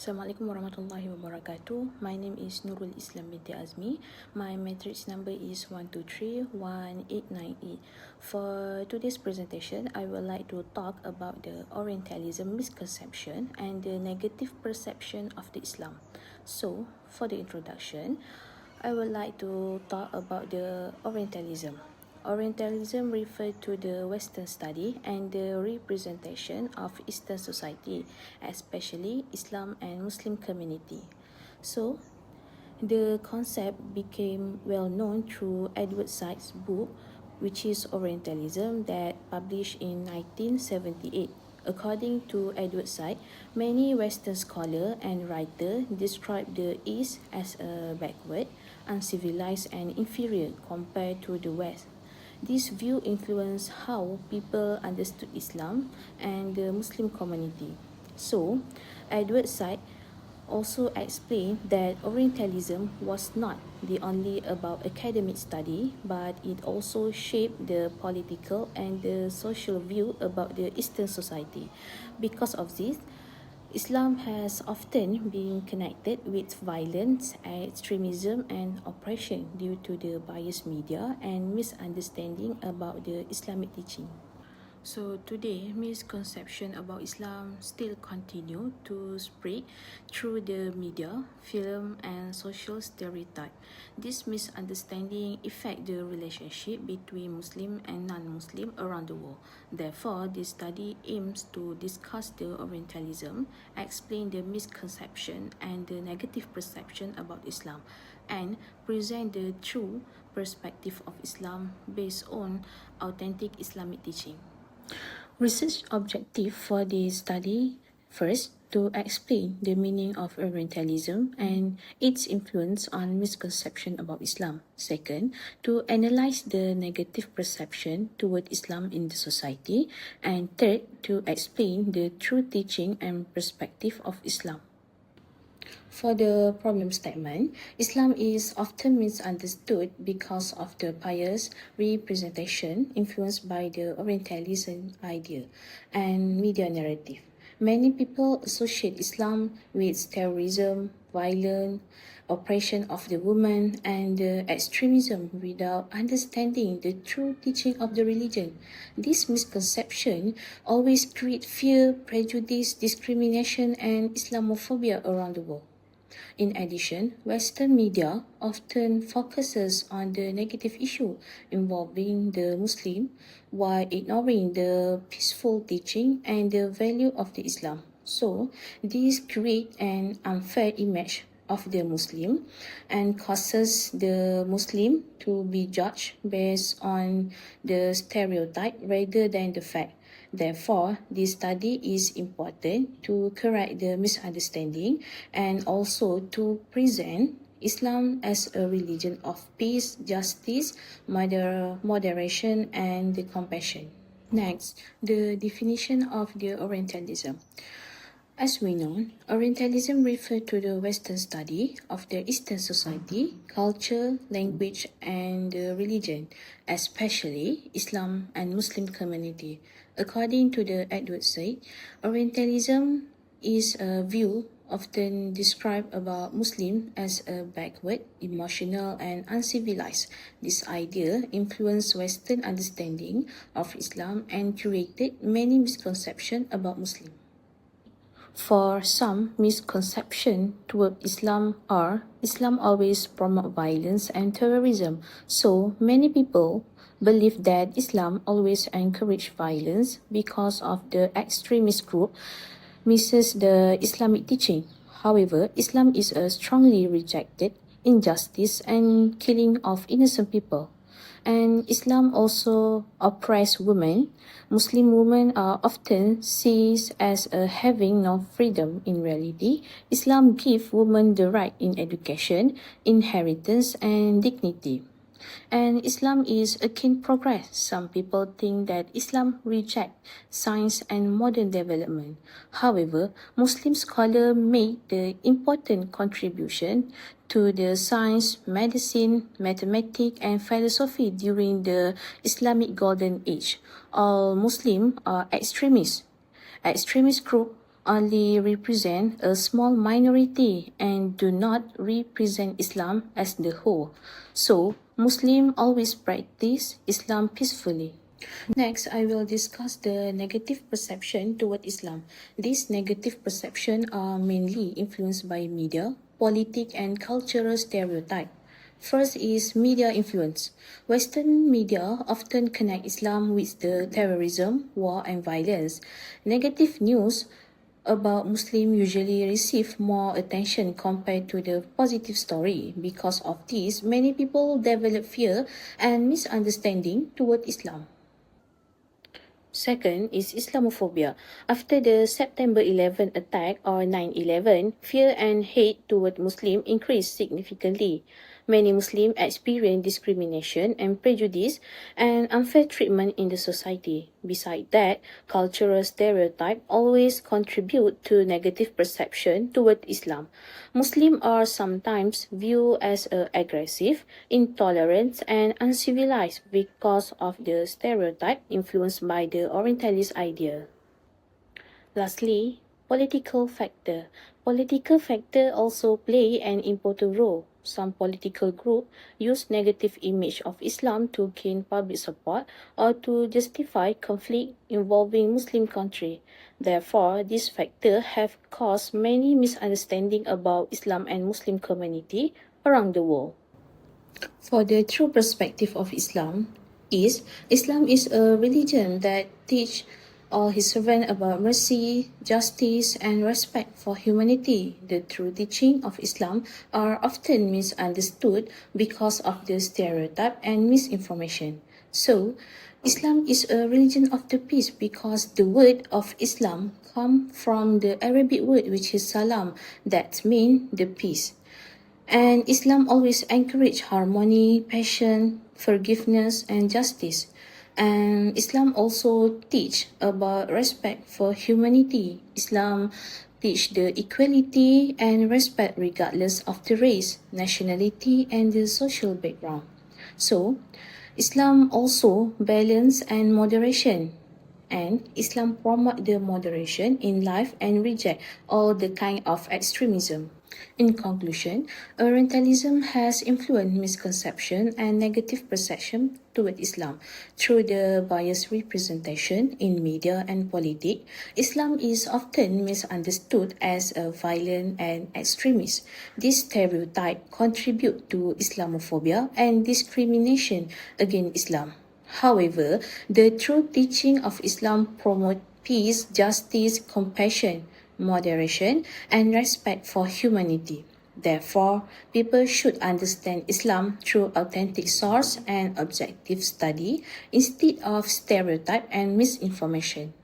Assalamualaikum warahmatullahi wabarakatuh. My name is NURUL BINTI AZMI. My matrix number is 1231898. For today's presentation, I would like to talk about the Orientalism misconception and the negative perception of the Islam. So, for the introduction, I would like to talk about the Orientalism. Orientalism refers to the Western study and the representation of Eastern society, especially Islam and Muslim community. So, the concept became well known through Edward Said's book, which is Orientalism, that published in 1978. According to Edward Said, many Western scholars and writers describe the East as a backward, uncivilized, and inferior compared to the West. This view influenced how people understood Islam and the Muslim community. So, Edward Said also explained that Orientalism was not the only about academic study, but it also shaped the political and the social view about the Eastern society. Because of this, Islam has often been connected with violence, extremism, and oppression due to the biased media and misunderstanding about the Islamic teaching. So today, misconception about Islam still continue to spread through the media, film, and social stereotype. This misunderstanding affect the relationship between Muslim and non-Muslim around the world. Therefore, this study aims to discuss the Orientalism, explain the misconception and the negative perception about Islam, and present the true perspective of Islam based on authentic Islamic teaching. Research objective for this study: first, to explain the meaning of Orientalism and its influence on misconception about Islam. Second, to analyze the negative perception toward Islam in the society. And third, to explain the true teaching and perspective of Islam. For the problem statement, Islam is often misunderstood because of the biased representation influenced by the Orientalism idea and media narrative. Many people associate Islam with terrorism, violence, oppression of the woman, and extremism without understanding the true teaching of the religion. This misconception always creates fear, prejudice, discrimination, and Islamophobia around the world. In addition, Western media often focuses on the negative issue involving the Muslim while ignoring the peaceful teaching and the value of the Islam. So, this creates an unfair image of the Muslim and causes the Muslim to be judged based on the stereotype rather than the fact. Therefore, this study is important to correct the misunderstanding and also to present Islam as a religion of peace, justice, moderation, and compassion. Next, the definition of the Orientalism. As we know, Orientalism refers to the Western study of the Eastern society, culture, language, and religion, especially Islam and Muslim community. According to the Edward Said, Orientalism is a view often described about Muslim as a backward, emotional, and uncivilized. This idea influenced Western understanding of Islam and created many misconceptions about Muslims. For some, misconception toward Islam are Islam always promote violence and terrorism. So many people believe that Islam always encourage violence because of the extremist group misses the Islamic teaching. However, Islam is a strongly rejected injustice and killing of innocent people. And Islam also oppress women. Muslim women are often seen as having no freedom. In reality, Islam gives women the right in education, inheritance, and dignity. And Islam is against progress. Some people think that Islam rejects science and modern development. However, Muslim scholars made the important contribution to the science, medicine, mathematics, and philosophy during the Islamic Golden Age. All Muslims are extremists. Extremist groups only represent a small minority and do not represent Islam as the whole. So, Muslims always practice Islam peacefully. Next, I will discuss the negative perception toward Islam. These negative perceptions are mainly influenced by media, politics, and cultural stereotype. First is media influence. Western media often connect Islam with the terrorism, war, and violence. Negative news about Muslim usually receive more attention compared to the positive story. Because of this, many people develop fear and misunderstanding toward Islam. Second is Islamophobia. After the September 11 attack or 9/11, fear and hate toward Muslims increased significantly. Many Muslims experience discrimination and prejudice and unfair treatment in the society. Besides that, cultural stereotypes always contribute to negative perception toward Islam. Muslims are sometimes viewed as aggressive, intolerant, and uncivilized because of the stereotype influenced by the Orientalist idea. Lastly, political factor. Political factor also play an important role. Some political groups use negative image of Islam to gain public support or to justify conflict involving Muslim country. Therefore, these factors have caused many misunderstandings about Islam and Muslim community around the world. For the true perspective of Islam is a religion that teach all his servants about mercy, justice, and respect for humanity. The true teaching of Islam are often misunderstood because of the stereotype and misinformation. So, Islam is a religion of the peace because the word of Islam comes from the Arabic word which is salam, that means the peace. And Islam always encourage harmony, passion, forgiveness, and justice. And Islam also teach about respect for humanity. Islam teach the equality and respect regardless of the race, nationality, and the social background. So, Islam also balance and moderation. And Islam promote the moderation in life and reject all the kind of extremism. In conclusion, Orientalism has influenced misconception and negative perception toward Islam. Through the biased representation in media and politics, Islam is often misunderstood as a violent and extremist. This stereotype contribute to Islamophobia and discrimination against Islam. However, the true teaching of Islam promotes peace, justice, compassion, moderation, and respect for humanity. Therefore, people should understand Islam through authentic source and objective study instead of stereotype and misinformation.